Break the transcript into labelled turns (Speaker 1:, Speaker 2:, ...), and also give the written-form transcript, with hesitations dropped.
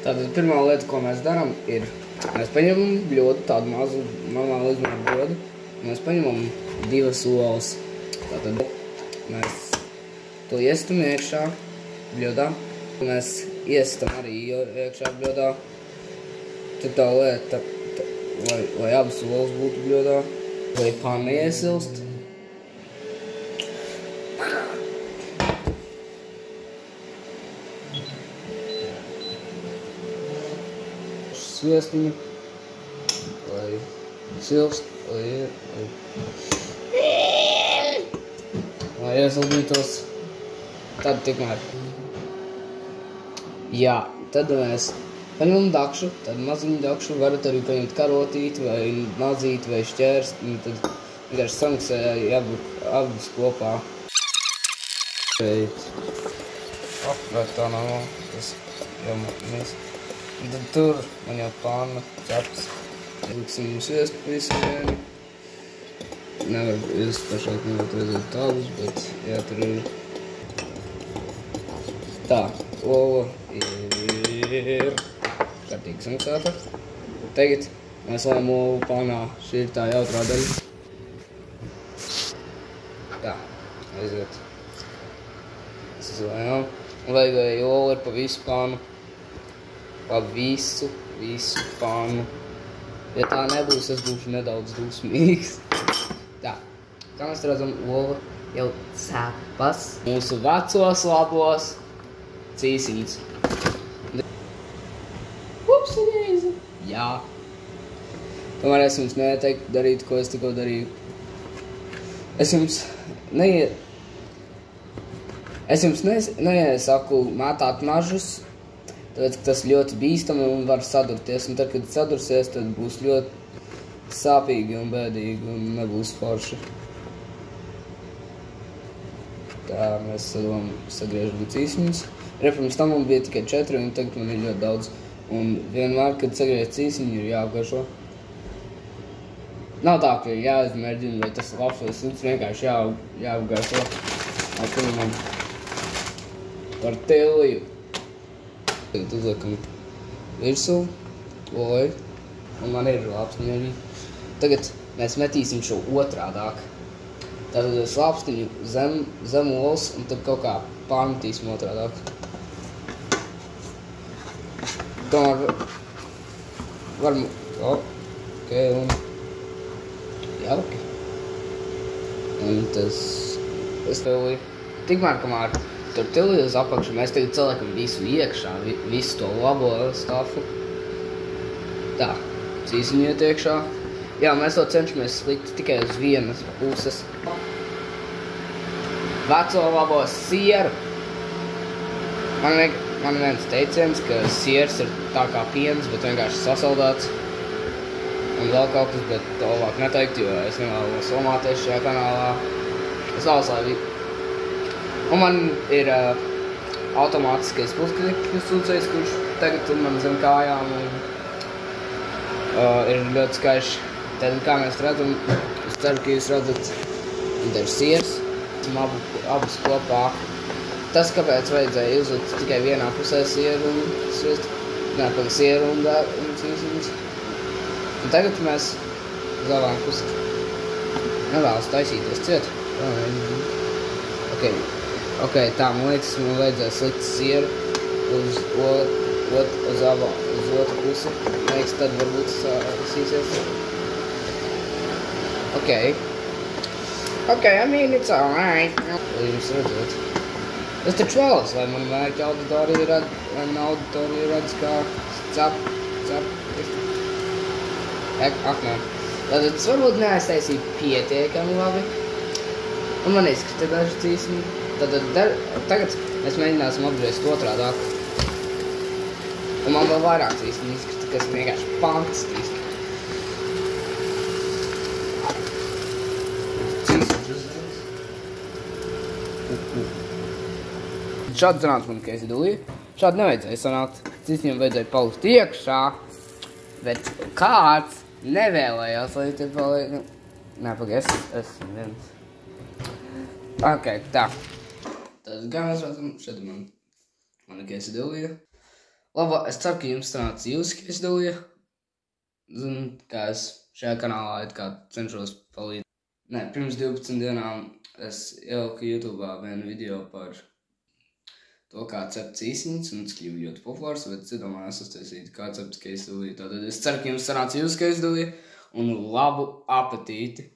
Speaker 1: Tātad pirmā lieta, ko mēs darām, ir mēs paņemam bļodu, tādu mazu, normālu izmēru bļodu, un mēs paņemam 2 olas. Tātad mēs to iestam iekšā bļodā, un mēs iestam arī iekšā bļodā. Tad tā lieta, lai abas olas būtu bļodā, lai panna iesilst. Sviestiņu, lai silst, lai iesildītos, tad tikmēr. Jā, tad mēs paņemam dakšu, tad maziņu dakšu, varat arī paņemt karotīti vai mazīti vai šķērsti, un tad vienkārši samiksē abas kopā. Vai tā nav, tas jau mēs. Un tad tur man jau panna cepts. Liksim sviestu visu vienu. Nevar, es pašāk nevar redzēt tādus, bet jā, tur ir. Tā, ola ir kārtīgi samaksāta. Tagad mēs lējam olu pannā. Šī ir tā jautrā daļa. Tā, aiziet. Es izlējām. Un vajag olu ir pa visu pannu. Pa visu pannu. Ja tā nebūs, es būšu nedaudz dusmīgs. Tā, kā mēs redzam, ola jau cepas. Mūsu vecos labos cīsiņus. Upsi, jā. Tomēr es jums neieteiktu darīt, ko es tikko darīju. Es jums neiesaku mētāt nažus, tāpēc, ka tas ļoti bīstami un var sadurties, un tad, kad sadursies, tad būs ļoti sāpīgi un bēdīgi un nebūs forši. Tā, mēs sagriežam cīsiņus. Pirms tam man bija tikai 4, un tagad man ir ļoti daudz. Un vienmēr, kad sagriež cīsiņu, ir jāapgaršo. Nav tā, ka ir jāizmēģina, vai tas ir labs vai slikts, vienkārši jāapgaršo. Pirmam par tilju. Tagad uzliekam virsū, un man ir lāpstiņi arī. Tagad mēs metīsim šo otrādāk. Tātad lāpstiņu zem olas, un tad kaut kā pārmetīsim otrādāk. Tomēr varam, un jauki. Un tas, tikmēr, kamēr tur tilī uz apakšu, mēs tagad saliekam visu iekšā, visu to labo stafu. Tā, cīsiņu iet iekšā. Jā, mēs to cenšamies slikt tikai uz vienas puses. Veco labo sieru. Man viens teiciens, ka siers ir tā kā piens, bet vienkārši sasaldāts. Un vēl kaut kas, bet to labāk neteikt, jo es nevēlos somāties šajā kanālā. Es vēlos, lai un man ir automātiskais pusklikļu sūcējs, kurš tagad man zem kājām un ir ļoti skaišs. Tad, kā mēs redzam, es ceru, ka jūs redzat, un te ir siers, abas kopā. Tas, kāpēc vajadzēja uzlikt tikai vienā pusē sieru un sviestu, sieru un cīsiņus. Un tagad mēs uz abām pusi nevēlas taisīties ciet. Ok, tā, man liekas, man vajadzēja slikt sieru uz otru pusi. Man liekas, tad varbūt sīsies. Ok, I mean, it's alright. Lai jums redzēt. Es taču vēlos, lai man mērķa auditorija redz, kā cep. Ak, nē. Tātad es varbūt neaiztaisīju pietiekami labi. Un man izkrita daži cīsiņi. Tagad mēs mēģināsim apgriezt otrādāk. Un man vēl vairāk cīsiņi izkrita, kas vienkārši fantastiski. Šādi sanāca man Casey Dulija. Šādi nevajadzēja sanākt. Cīsiņiem vajadzēja palikt iekšā. Bet kāds nevēlējās, lai te paliek. Nē, pagaid, es esmu viens. Ok, tā. Tad gan mēs redzam, šeit man Casey Dulija. Labi, es ceru, ka jums sanāca ilgi, ka es dalīju. Zinu, kā es šajā kanālā it kā cenšos palīdzēt. Nē, pirms 12 dienām es ieliku YouTube'ā vienu video par to, kā cept cīsiņus, un tas kļuva ļoti populārs, bet es domāju, uztaisīt, kā cept, ka es dalīju. Tātad es ceru, ka jums sanāca ilgi, ka es dalīju, un labu apetīti!